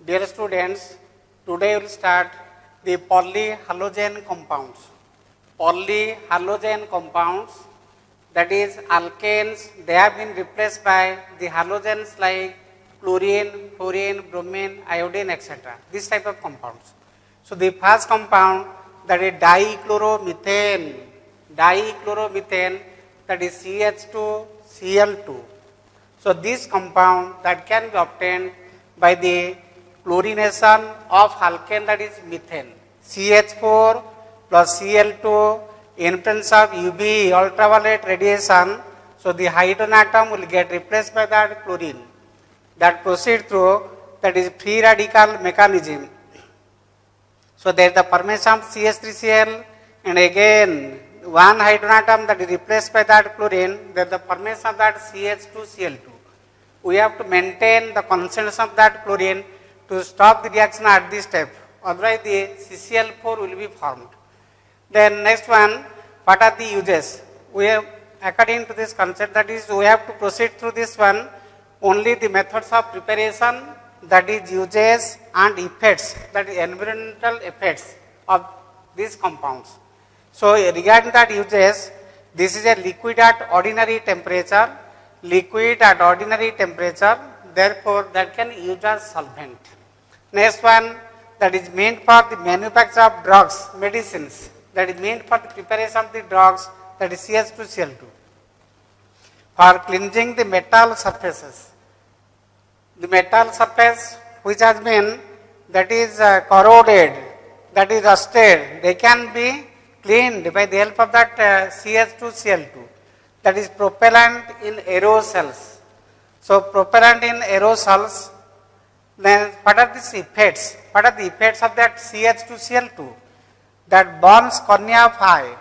Dear students, today we will start the polyhalogen compounds. Polyhalogen compounds, that is alkanes, they have been replaced by the halogens like chlorine, fluorine, bromine, iodine, etc. This type of compounds. So the first compound, that is dichloromethane, that is CH2Cl2. So this compound that can be obtained by the chlorination of alkane, that is methane. CH4 plus Cl2 in presence of UV ultraviolet radiation, so the hydrogen atom will get replaced by that chlorine. That proceed through, that is free radical mechanism. So there is the formation of CH3Cl, and again one hydrogen atom that is replaced by that chlorine, there is the formation of that CH2Cl2. We have to maintain the concentration of that chlorine to stop the reaction at this step, otherwise the CCl4 will be formed. Then next one, what are the uses? We have, according to this concept, that is we have to proceed through this one, only the methods of preparation, that is uses and effects, that is environmental effects of these compounds. So regarding that uses, this is a liquid at ordinary temperature, therefore that can use as solvent. Next one, that is meant for the manufacture of drugs, medicines, that is meant for the preparation of the drugs, that is CH2Cl2. For cleansing the metal surfaces, the metal surface which has been, that is corroded, that is rusted, they can be cleaned by the help of that CH2Cl2, that is propellant in aerosols. So propellant in aerosols, then what are these effects? What are the effects of that CH2Cl2? That burns cornea of eye,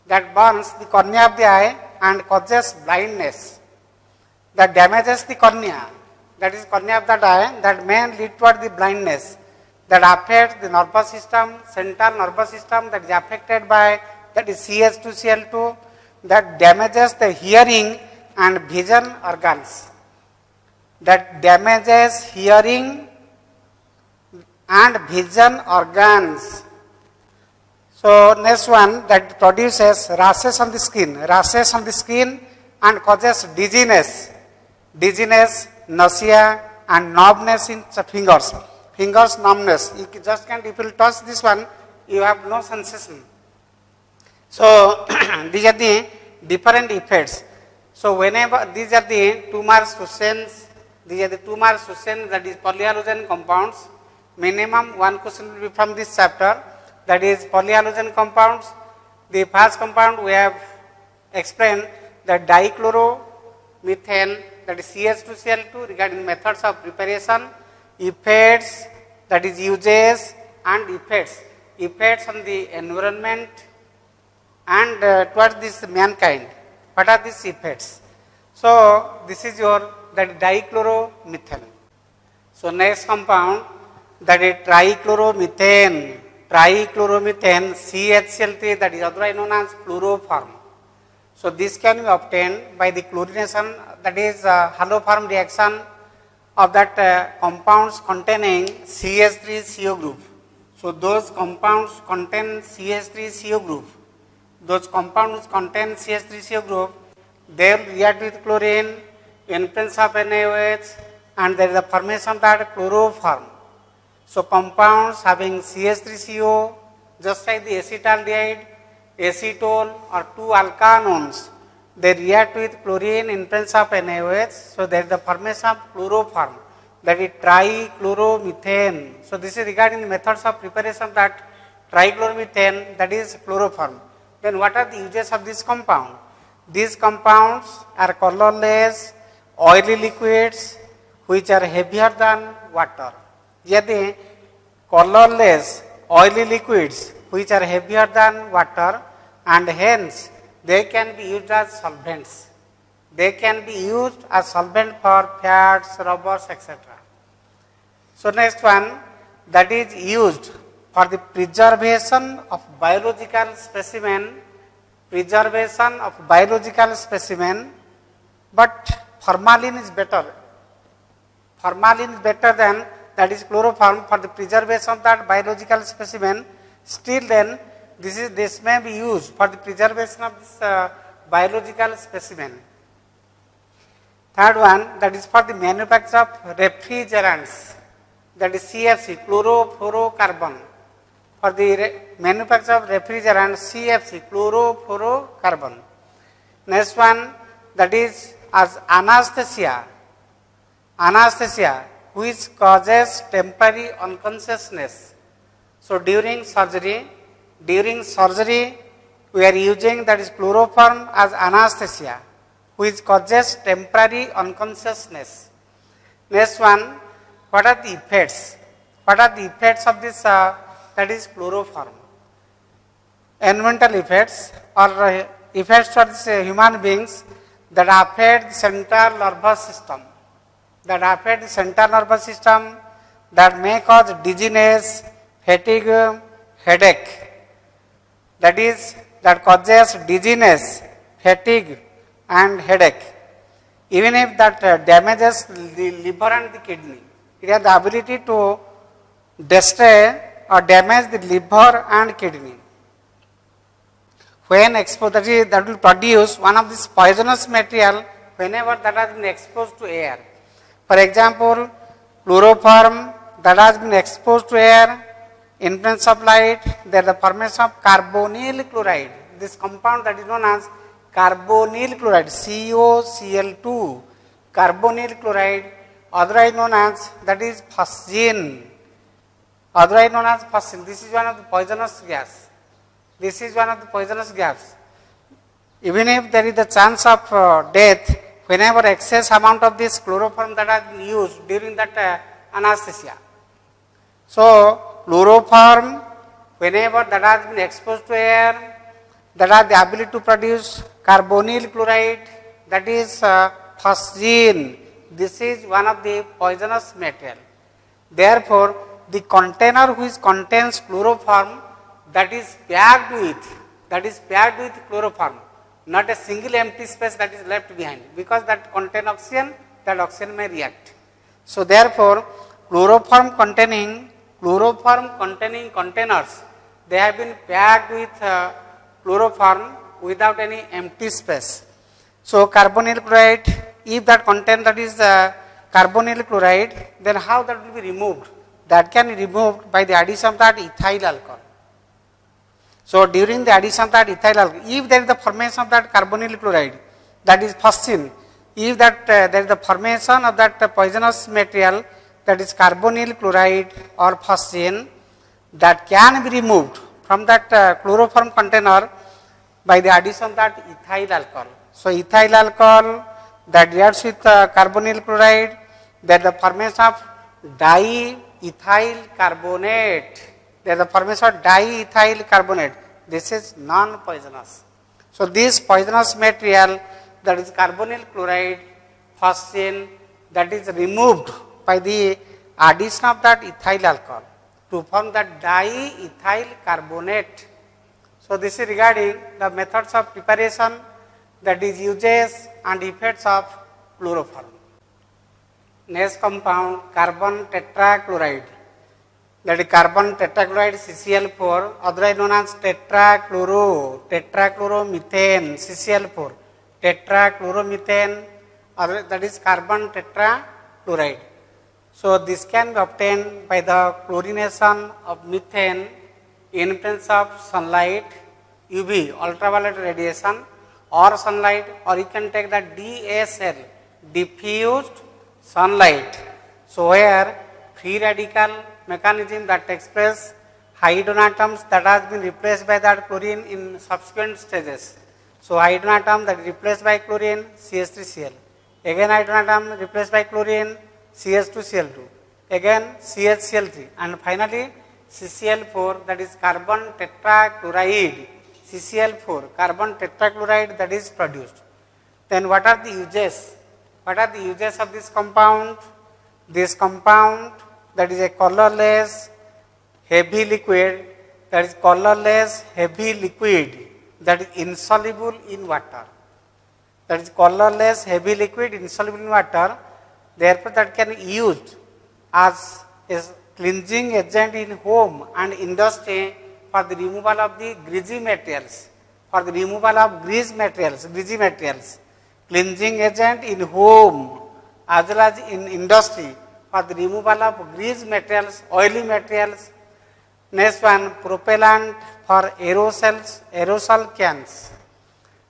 that burns the cornea of the eye and causes blindness, that damages the cornea, that is cornea of that eye, that may lead toward the blindness, that affects the nervous system, central nervous system, that is affected by, that is CH2Cl2, that damages the hearing and vision organs, that damages hearing and vision organs. So next one, that produces rashes on the skin and causes dizziness, nausea and numbness in the fingers numbness. You just can't, if you touch this one, you have no sensation. So these are the different effects. So whenever these are the 2 mark questions, that is polyhalogen compounds. Minimum one question will be from this chapter, that is polyhalogen compounds. The first compound we have explained, that dichloromethane, that is CH2Cl2, regarding methods of preparation, effects, that is uses and effects on the environment and towards this mankind. What are these effects? So this is your, that dichloromethane. So next compound, that is trichloromethane, CHCl3, that is otherwise known as chloroform. So this can be obtained by the chlorination, that is haloform reaction of that compounds containing CH3CO group. So those compounds contain CH3CO group. Those compounds contain CH3CO group, they will react with chlorine in presence of NaOH, and there is a formation of that chloroform. So compounds having CH3CO, just like the acetaldehyde, acetol or 2 alkanones, they react with chlorine in presence of NaOH. So there is the formation of chloroform, that is trichloromethane. So this is regarding the methods of preparation of that trichloromethane, that is chloroform. Then what are the uses of this compound? These compounds are colorless, oily liquids which are heavier than water. Yet colorless, oily liquids which are heavier than water, and hence they can be used as solvents. They can be used as solvent for fats, rubbers, etc. So next one, that is used for the preservation of biological specimen, but formalin is better. Formalin is better than that is chloroform for the preservation of that biological specimen, still then this may be used for the preservation of this biological specimen. Third one, that is for the manufacture of refrigerants, that is CFC, chlorofluorocarbon. For the manufacture of refrigerant, CFC, chlorofluorocarbon. Next one, that is as anesthesia, which causes temporary unconsciousness. So during surgery, we are using that is chloroform as anesthesia, which causes temporary unconsciousness. Next one, what are the effects? What are the effects of this that is chloroform? Environmental effects or effects for this, human beings that affect the central nervous system. That may cause dizziness, fatigue, headache. That causes dizziness, fatigue and headache. Even if that damages the liver and the kidney, it has the ability to destroy or damage the liver and kidney. When exposed, that will produce one of this poisonous material whenever that has been exposed to air. For example, chloroform that has been exposed to air, in presence of light, there is the formation of carbonyl chloride. This compound that is known as carbonyl chloride, COCl2, carbonyl chloride, otherwise known as that is phosgene. This is one of the poisonous gas. Even if there is the chance of death, whenever excess amount of this chloroform that has been used during that anesthesia. So, chloroform, whenever that has been exposed to air, that has the ability to produce carbonyl chloride, that is phosgene. This is one of the poisonous material. Therefore, the container which contains chloroform, that is packed with chloroform, not a single empty space that is left behind, because that contains oxygen, that oxygen may react. So therefore, chloroform containing containers, they have been packed with chloroform without any empty space. So carbonyl chloride, if that contains that is carbonyl chloride, then how that will be removed? That can be removed by the addition of that ethyl alcohol. So during the addition of that ethyl alcohol, if there is the formation of that carbonyl chloride, that is phosgene, if that there is the formation of that poisonous material, that is carbonyl chloride or phosgene, that can be removed from that chloroform container by the addition of that ethyl alcohol. So ethyl alcohol that reacts with carbonyl chloride, there is the formation of diethyl carbonate. This is non-poisonous. So this poisonous material, that is carbonyl chloride, phosgene, that is removed by the addition of that ethyl alcohol to form that diethyl carbonate. So this is regarding the methods of preparation, that is uses and effects of chloroform. Next compound, carbon tetrachloride. That is carbon tetrachloride CCl4, otherwise known as tetrachloromethane CCl4, tetrachloromethane, that is carbon tetrachloride. So this can be obtained by the chlorination of methane in presence of sunlight, UV, ultraviolet radiation, or sunlight, or you can take the DSL, diffused sunlight. So where free radical mechanism that takes place, hydrogen atoms that has been replaced by that chlorine in subsequent stages. So hydrogen atom that is replaced by chlorine, CH3Cl. Again hydrogen atom replaced by chlorine, CH2Cl2. Again CHCl3. And finally CCl4, that is carbon tetrachloride, CCl4, carbon tetrachloride that is produced. Then what are the uses? What are the uses of this compound? This compound, that is a colorless heavy liquid, that is insoluble in water. That is colorless heavy liquid insoluble in water. Therefore, that can be used as is cleansing agent in home and industry for the removal of the greasy materials, for the removal of greasy materials, cleansing agent in home as well as in industry for the removal of grease materials, oily materials. Next one, propellant for aerosol cans.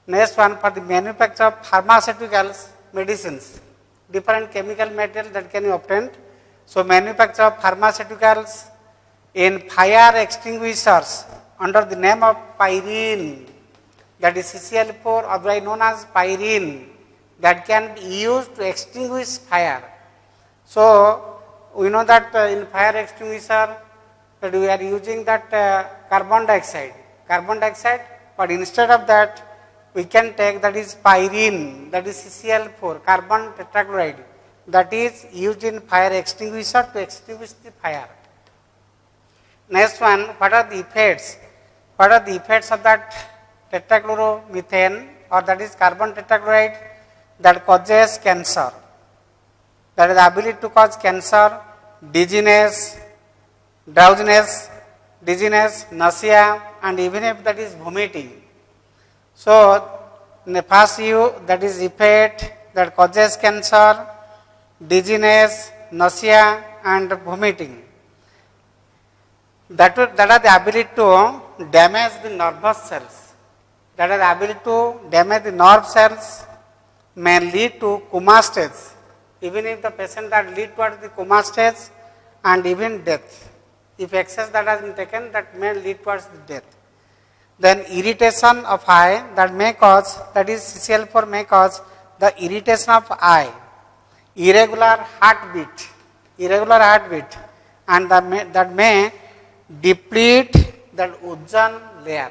Next one, for the manufacture of pharmaceuticals, medicines, different chemical material that can be obtained. So, manufacture of pharmaceuticals in fire extinguishers under the name of pyrene, that is CCl4, otherwise known as pyrene, that can be used to extinguish fire. So, we know that in fire extinguisher that we are using that carbon dioxide, but instead of that we can take that is pyrene, that is CCl4, carbon tetrachloride, that is used in fire extinguisher to extinguish the fire. Next one, what are the effects? What are the effects of that tetrachloromethane, or that is carbon tetrachloride, that causes cancer? That is the ability to cause cancer, dizziness, drowsiness, nausea, and even if that is vomiting. So, in the first view, that is effect that causes cancer, dizziness, nausea, and vomiting. That are the ability to damage the nervous cells. That is the ability to damage the nerve cells, may lead to coma stage. Even if the patient that lead towards the coma stage and even death. If excess that has been taken, that may lead towards the death. Then irritation of eye, that may cause, that is CCl4 may cause the irritation of eye, irregular heartbeat, and that may deplete that ozone layer.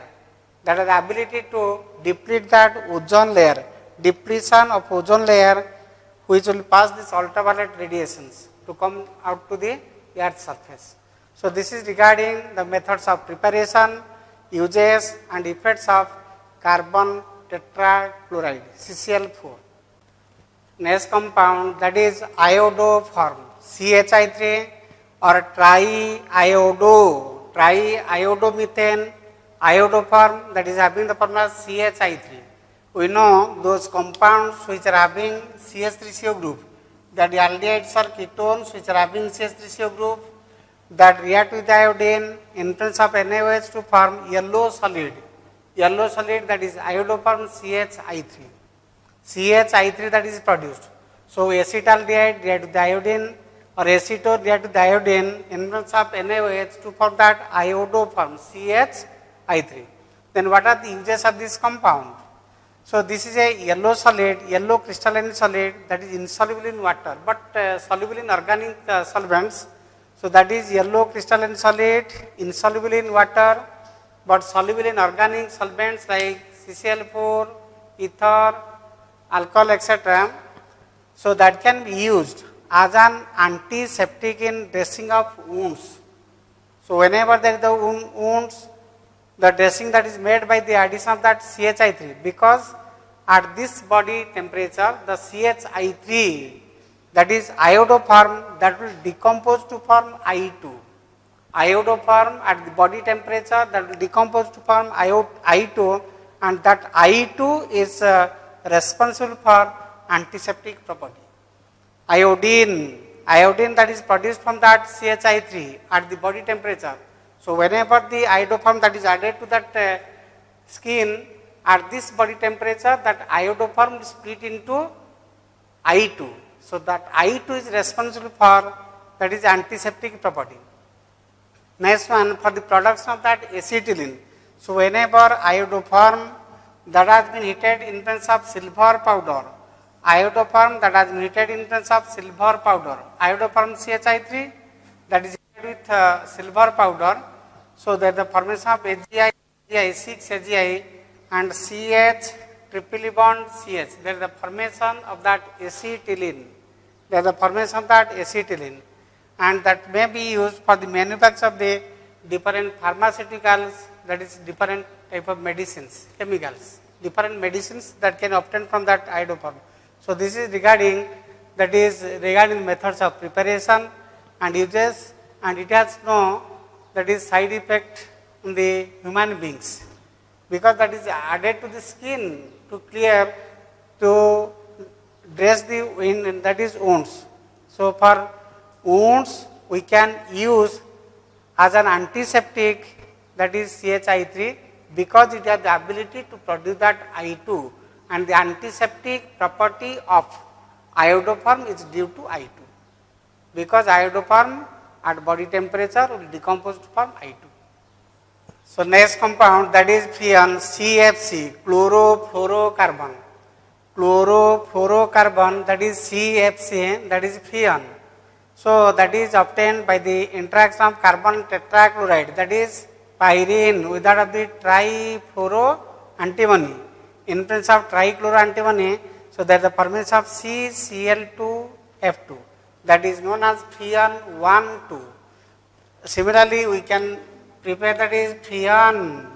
That is the ability to deplete that ozone layer, depletion of ozone layer, which will pass this ultraviolet radiations to come out to the earth's surface. So, this is regarding the methods of preparation, uses and effects of carbon tetrachloride, CCl4. Next compound, that is iodoform, CHI3 or triiodomethane, iodoform, that is having the formula CHI3. We know those compounds which are having CH3CO group, that the aldehydes or ketones which are having CH3CO group, that react with iodine in presence of NaOH to form yellow solid, that is iodoform CHI3 that is produced. So, acetaldehyde react with the iodine or acetone react with the iodine in presence of NaOH to form that iodoform CHI3. Then what are the uses of this compound? So, this is a yellow crystalline solid that is insoluble in water, but soluble in organic solvents. So, that is yellow crystalline solid, insoluble in water, but soluble in organic solvents like CCl4, ether, alcohol, etc. So, that can be used as an antiseptic in dressing of wounds. So, whenever there is the wounds, the dressing that is made by the addition of that CHI3, because at this body temperature, the CHI3, that is iodoform, that will decompose to form I2. Iodoform at the body temperature, that will decompose to form I2, and that I2 is responsible for antiseptic property. Iodine that is produced from that CHI3 at the body temperature. So, whenever the iodoform that is added to that skin at this body temperature, that iodoform is split into I2. So, that I2 is responsible for that is antiseptic property. Next one, for the production of that acetylene. So, whenever iodoform that has been heated in presence of silver powder, iodoform that has been heated in presence of silver powder, iodoform CHI3 that is heated with silver powder. So, there is the formation of AgI, 6 AgI and CH triple bond CH. There is the formation of that acetylene. And that may be used for the manufacture of the different pharmaceuticals, that is different type of medicines, chemicals, different medicines that can obtain from that iodoform. So, this is regarding methods of preparation and uses and it has no that is side effect on the human beings, because that is added to the skin to clear, to dress the wound, that is wounds. So for wounds we can use as an antiseptic, that is CHI3, because it has the ability to produce that I2, and the antiseptic property of iodoform is due to I2, because iodoform at body temperature will decompose to form I2. So next compound, that is freon, CFC, chlorofluorocarbon. Chlorofluorocarbon, that is CFC, that is freon. So that is obtained by the interaction of carbon tetrachloride, that is pyrene, with that of the trifluoro antimony. In presence of trichloro antimony, so there is the formation of CCl2F2, that is known as freon 1,2. Similarly, we can prepare, that is freon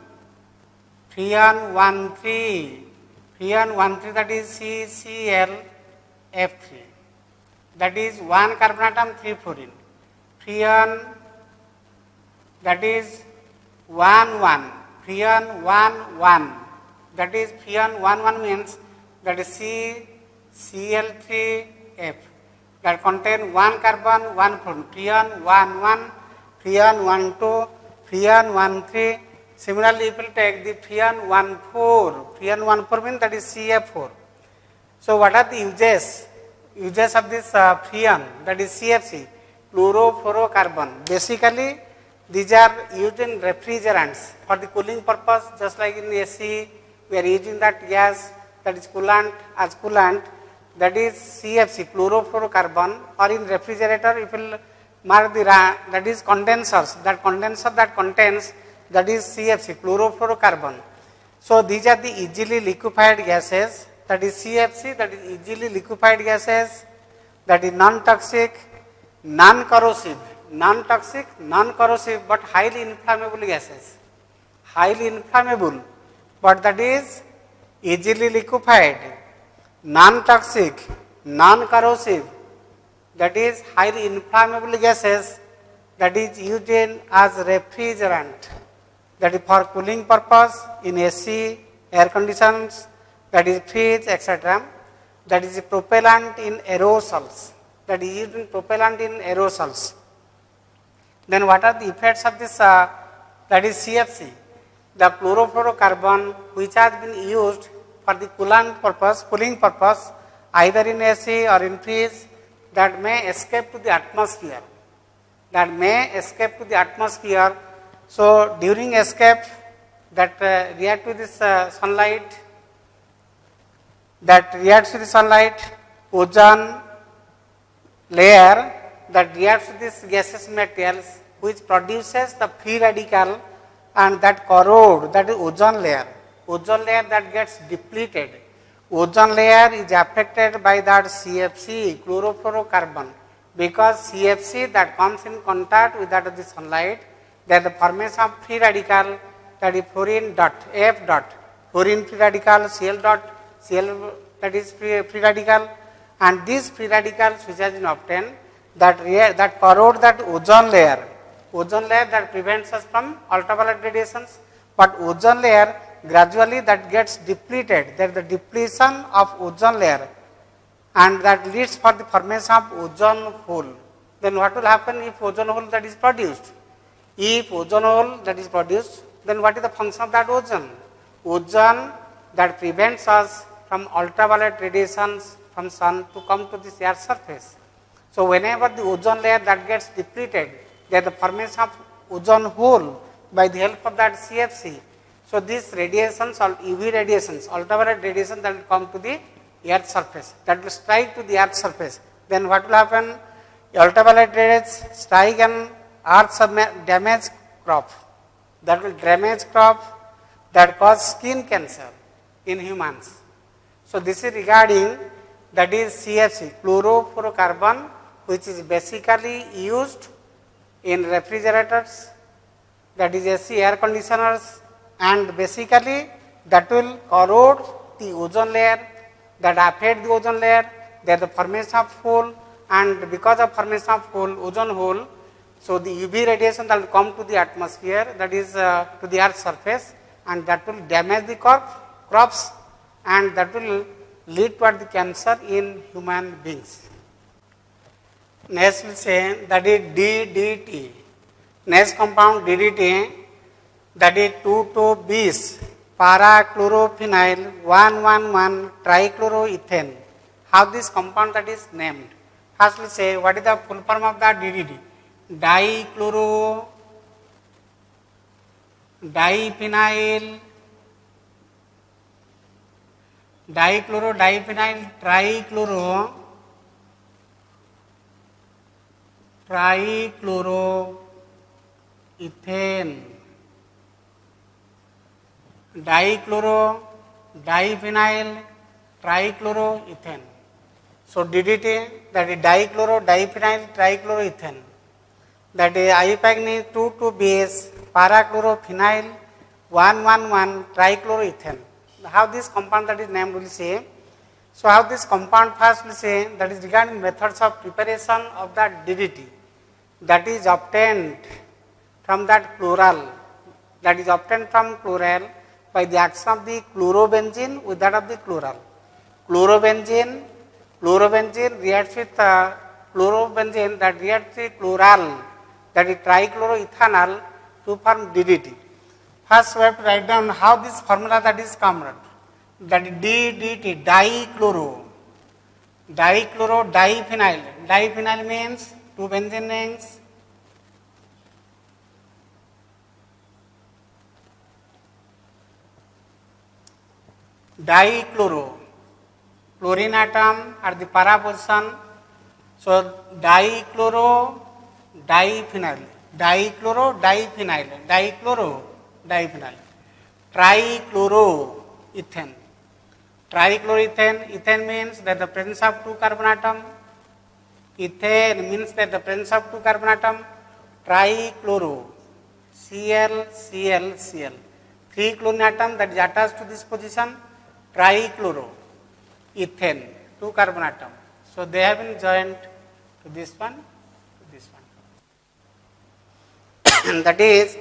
1,3, that is CClF3, that is 1 carbon atom 3 fluorine. Freon, that is 1,1, freon 1,1, that is freon 1,1 means that is CCl3F, that contain 1 carbon 1 fluorine, freon 1,1, freon 1,2, freon 1,3. Similarly, if we take the freon 1,4 means that is CF4. So what are the uses of this freon, that is CFC, chlorofluorocarbon? Basically, these are used in refrigerants for the cooling purpose, just like in the AC, we are using that gas, that is coolant, as coolant, that is CFC, chlorofluorocarbon, or in refrigerator, if you mark the that is condensers, that condenser that contains, that is CFC, chlorofluorocarbon. So these are the easily liquefied gases, that is CFC, that is easily liquefied gases, that is non-toxic, non-corrosive, but highly inflammable gases, highly inflammable, but that is easily liquefied, non-toxic, non-corrosive, that is highly inflammable gases, that is used in as refrigerant, that is for cooling purpose in AC, air conditions, that is fridge, etc. That is propellant in aerosols, that is used in propellant in aerosols. Then what are the effects of this, that is CFC? The chlorofluorocarbon, which has been used for the cooling purpose, either in AC or in fridge, that may escape to the atmosphere, So during escape, that reacts with this sunlight, ozone layer that reacts with this gaseous materials, which produces the free radical, and that corrode, that is ozone layer that gets depleted. Ozone layer is affected by that CFC, chlorofluorocarbon, because CFC that comes in contact with that of the sunlight, there is the formation of free radical, that is fluorine dot, F dot, fluorine free radical, Cl dot, Cl, that is free radical, and these free radicals which has been obtained, that corrode that ozone layer that prevents us from ultraviolet radiations, but ozone layer gradually that gets depleted, there is the depletion of ozone layer, and that leads for the formation of ozone hole. Then what will happen if ozone hole that is produced? If ozone hole that is produced, then what is the function of that ozone? Ozone that prevents us from ultraviolet radiations from sun to come to this air surface. So whenever the ozone layer that gets depleted, there is the formation of ozone hole by the help of that CFC. So these radiations, UV radiations, ultraviolet radiation that will come to the earth surface, that will strike to the earth surface. Then what will happen? Ultraviolet rays strike an earth damage crop, that will damage crop, that cause skin cancer in humans. So this is regarding, that is CFC, chlorofluorocarbon, which is basically used in refrigerators, that is AC air conditioners, and basically that will corrode the ozone layer, that affect the ozone layer, there is the formation of hole, and because of formation of hole, ozone hole, So the UV radiation that will come to the atmosphere, that is to the earth's surface, and that will damage the crops, and that will lead toward the cancer in human beings. Next we say that is DDT. Next compound DDT, that is 2,2-bis parachlorophenyl 1,1,1 trichloroethane. How this compound that is named? First we say what is the full form of the DDT? Diphenyl trichloroethane. Diphenyl trichloroethane. So DDT, that is diphenyl trichloroethane. That is IUPAC 2,2-bis parachlorophenyl 1,1,1 trichloroethane. How this compound that is named will say. So how this compound first will say, that is regarding methods of preparation of that DDT, that is obtained from that chloral, that is obtained from chloral by the action of the chlorobenzene with that of the chloral. Chlorobenzene reacts with chlorobenzene, that reacts with chloral, that is trichloroethanol, to form DDT. First we have to write down how this formula that is come out. That is DDT, diphenyl. Diphenyl means two benzene rings. Chlorine atom at the para position. So diphenyl. Trichloroethane. Ethane means that the presence of two carbon atom. Ethane means that the presence of two carbon atom. Trichloro, Cl. Three chlorine atom that is attached to this position. Trichloroethane, two carbon atom. So they have been joined to this one, that is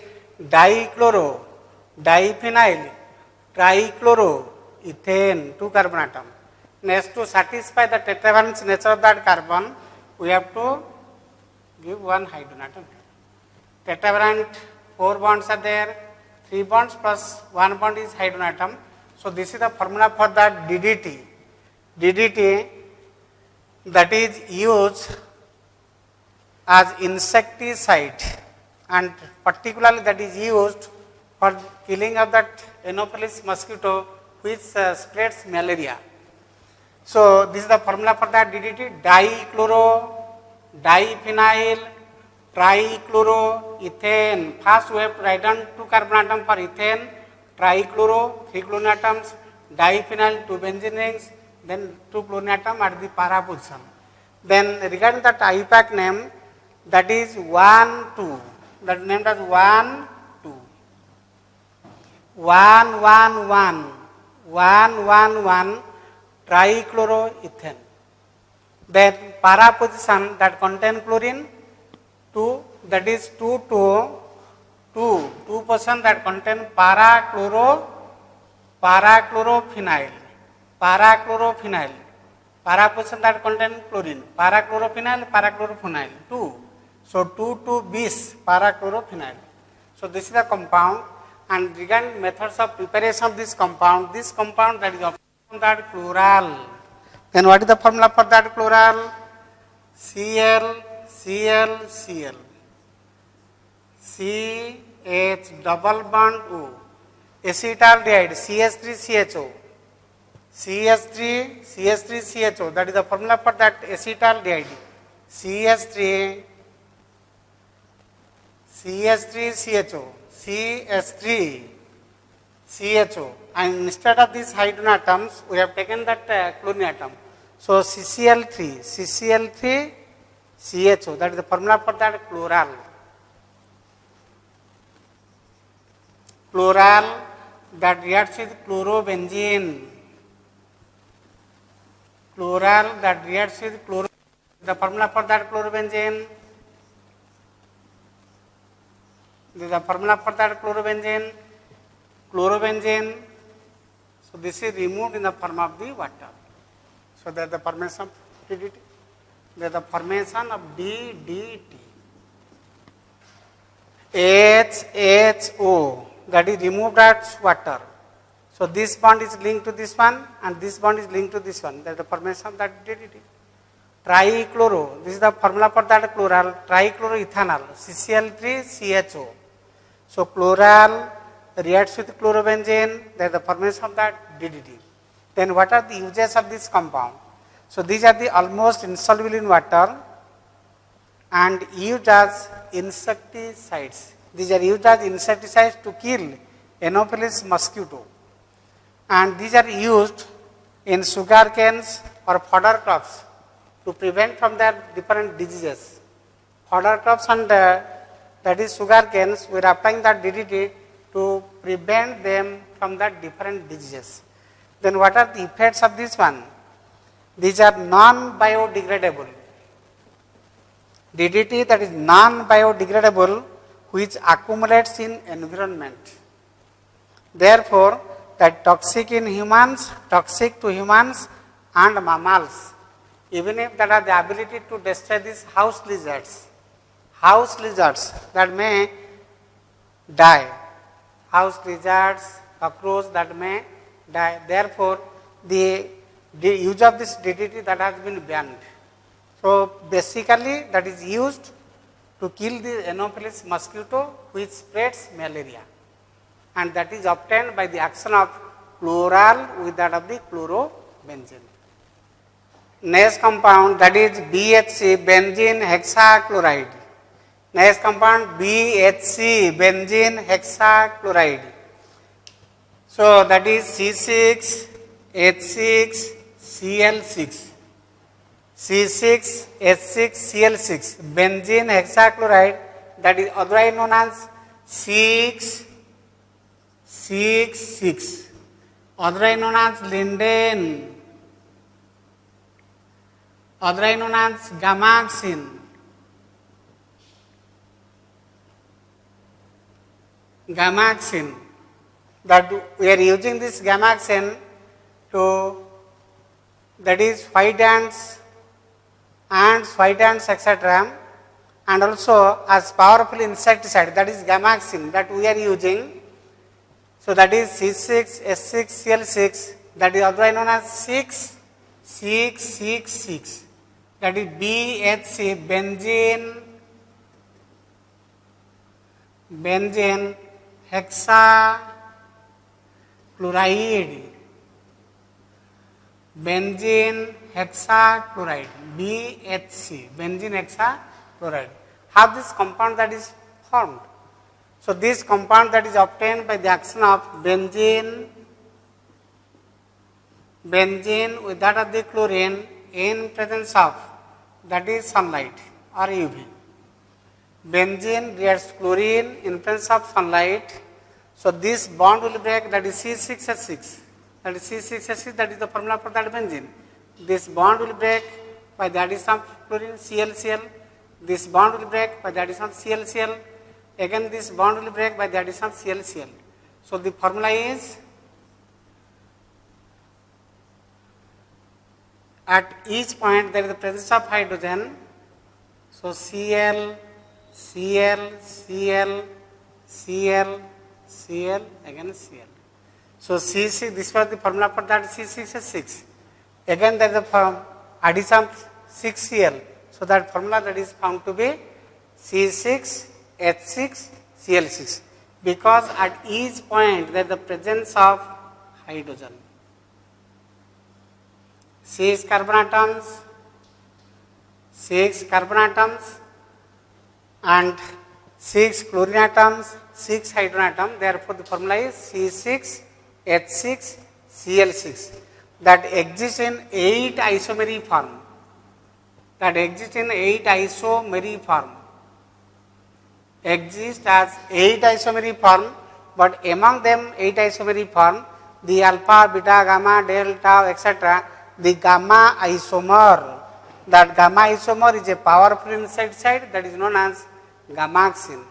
diphenyl trichloroethane, two carbon atom. Next, to satisfy the tetravalence nature of that carbon, we have to give one hydrogen atom. Tetravalent, 4 bonds are there, 3 bonds plus 1 bond is hydrogen atom. So this is the formula for that DDT. DDT that is used as insecticide, and particularly that is used for killing of that Anopheles mosquito which spreads malaria. So this is the formula for that DDT, diphenyl trichloroethane. First we have to write down two carbon atom for ethane, trichloro, 3 chlorine atoms, diphenyl, 2 benzene rings, then 2 chlorine atom at the para position. Then regarding that IUPAC name, that is 1,2, that named as 1,2. 1,1,1 trichloroethane. Then para position that contain chlorine, 2, that is 2 position that contain parachlorophenyl. Para position that contain chlorine, parachlorophenyl, 2. So 2,2-bis parachlorophenyl. So this is the compound, and regarding methods of preparation of this compound that is obtained from that chloral. Then what is the formula for that chloral? Cl, CH double bond O, acetaldehyde, CH3CHO, CH3CHO, that is the formula for that acetaldehyde, CH3CHO, and instead of these hydrogen atoms we have taken that chlorine atom. So CCl3CHO, that is the formula for that chloral. That reacts with chlorobenzene. The formula for that chlorobenzene, This is the formula for that chlorobenzene. Chlorobenzene. So this is removed in the form of the water. So that is the formation of DDT. That is the formation of DDT. HHO, that is removed at water. So this bond is linked to this one and this bond is linked to this one. That is the formation of that DDT. Trichloro, this is the formula for that chloral, trichloroethanol, CCl3CHO. So chloral reacts with chlorobenzene, that is the formation of that DDT. Then what are the uses of this compound? So these are the almost insoluble in water and used as insecticides. These are used as insecticides to kill Anopheles mosquito. And these are used in sugar canes or fodder crops to prevent from their different diseases. Fodder crops and that is sugar canes, we are applying that DDT to prevent them from the different diseases. Then what are the effects of this one? These are non-biodegradable. DDT, that is non-biodegradable, which accumulates in environment. Therefore, that toxic in humans, toxic to humans and mammals, even if that has the ability to destroy these house lizards that may die, house lizards, cockroaches that may die. Therefore, the use of this DDT that has been banned. So basically that is used to kill the Anopheles mosquito which spreads malaria, and that is obtained by the action of chloral with that of the chlorobenzene. Next compound, that is BHC, benzene hexachloride. Next compound BHC, benzene hexachloride. So that is C6H6Cl6. C6H6Cl6, benzene hexachloride, that is otherwise known as 6, otherwise known as linden, otherwise known as gamaxin. Gamaxin, that we are using this gamaxin to, that is white ants, etc., and also as powerful insecticide, that is gamaxin that we are using. So that is C6H6Cl6, that is otherwise known as 6, that is BHC, benzene hexachloride, benzene hexachloride, BHC, benzene hexachloride. How this compound that is formed? So this compound that is obtained by the action of benzene with that of the chlorine in presence of, that is sunlight or UV. Benzene reacts chlorine in presence of sunlight. So this bond will break, that is C6H6. That is C6H6, that is the formula for that benzene. This bond will break by the addition of chlorine, ClCl. This bond will break by the addition of ClCl. Again this bond will break by the addition of ClCl. So the formula is, at each point there is the presence of hydrogen. So Cl, again Cl. So C6, this was the formula for that C6H6. Again there is the addition of 6Cl. So that formula that is found to be C6H6Cl6, because at each point there is the presence of hydrogen. 6 carbon atoms and 6 chlorine atoms, 6 hydrogen atoms. Therefore the formula is C6H6Cl6, that exists in 8 isomeric form. Exist as 8 isomeric form, but among them 8 isomeric form, the alpha, beta, gamma, delta, etc., the gamma isomer, that gamma isomer is a powerful insecticide that is known as gamaxin.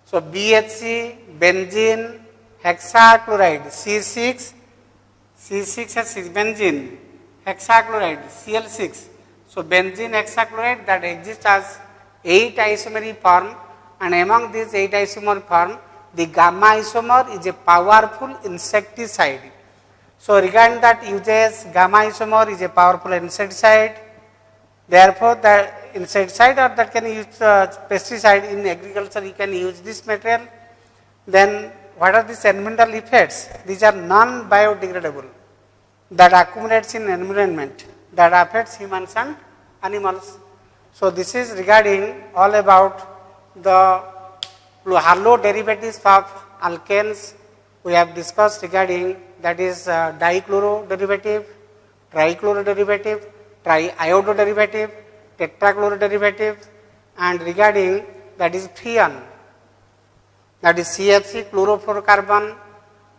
So BHC, benzene, hexachloride, C6 has 6 benzene, hexachloride, Cl6. So benzene hexachloride that exists as 8 isomery form, and among these 8 isomer form, the gamma isomer is a powerful insecticide. So regarding that uses, gamma isomer is a powerful insecticide. Therefore, the insecticide or that can use pesticide in agriculture, you can use this material. Then what are these environmental effects? These are non-biodegradable that accumulates in environment that affects humans and animals. So this is regarding all about the Harlow derivatives of alkanes. We have discussed regarding that is dichloro derivative, trichloro derivative, triiodo derivative, tetrachloro derivative, and regarding that is freon, that is CFC, chlorofluorocarbon,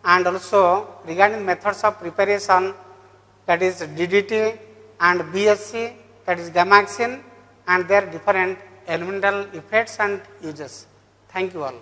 and also regarding methods of preparation, that is DDT and BSC, that is gamaxin, and their different elemental effects and uses. Thank you all.